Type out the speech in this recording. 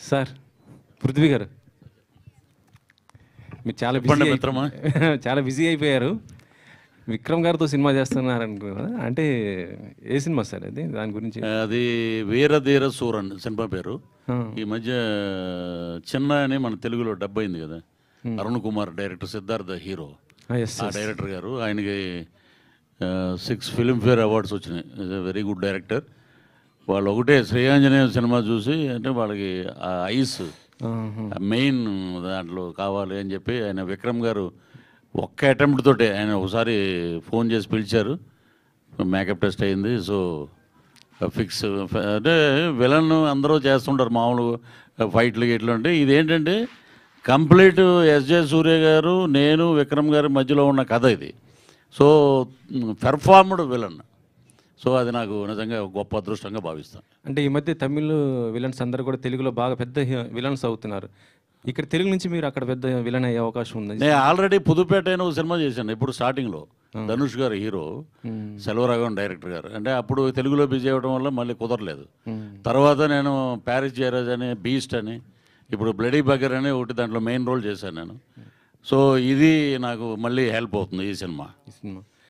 Sir Prithvi గారు, మీరు చాలా చెప్పండి బిజీ మిత్రమా. చాలా బిజీ అయిపోయారు. విక్రమ్ గారితో సినిమా చేస్తున్నారు అనుకున్నా, అంటే ఏ సినిమా సార్ అది? దాని గురించి. అది వీరధీర సూరన్ సినిమా పేరు. ఈ మధ్య చిన్న అని మన తెలుగులో డబ్ అయింది కదా, అరుణ్ కుమార్ డైరెక్టర్, సిద్ధార్థ హీరో. ఆ డైరెక్టర్ గారు, ఆయనకి 6 ఫిల్మ్ఫేర్ అవార్డ్స్ వచ్చినాయి. Very good director. వాళ్ళు ఒకటే శ్రేయాంజనేయ సినిమా చూసి, అంటే వాళ్ళకి ఆ ఐస్ మెయిన్ దాంట్లో కావాలి అని చెప్పి ఆయన విక్రమ్ గారు ఒక్క అటెంప్ట్ తోటే ఆయన ఒకసారి ఫోన్ చేసి పిలిచారు, మేకప్ టెస్ట్ అయింది. So fix. అంటే విలన్ అందరూ చేస్తుంటారు మామూలు ఫైట్లు గిట్లు. అంటే ఇదేంటంటే కంప్లీట్ ఎస్జే సూర్య గారు, నేను, విక్రమ్ గారి మధ్యలో ఉన్న కథ ఇది. So performed villain. సో అది నాకు నిజంగా గొప్ప అదృష్టంగా భావిస్తాను. అంటే ఈ మధ్య తమిళ్ విలన్స్ అందరూ కూడా తెలుగులో బాగా పెద్ద విలన్స్ అవుతున్నారు. ఇక్కడ తెలుగు నుంచి మీరు అక్కడ పెద్ద విలన్ అయ్యే అవకాశం ఉంది. నేను ఆల్రెడీ పుదుపేట అయిన ఒక సినిమా చేశాను ఇప్పుడు స్టార్టింగ్లో. ధనుష్ గారు హీరో, సెల్వరాఘవన్ డైరెక్టర్ గారు. అంటే అప్పుడు తెలుగులో బిజీ అవ్వడం వల్ల మళ్ళీ కుదరలేదు. తర్వాత నేను ప్యారిస్ జయరాజ్ అని, బీస్ట్ అని, ఇప్పుడు బ్లడీ బగర్ అని ఒకటి దాంట్లో మెయిన్ రోల్ చేశాను నేను. సో ఇది నాకు మళ్ళీ హెల్ప్ అవుతుంది ఈ సినిమా.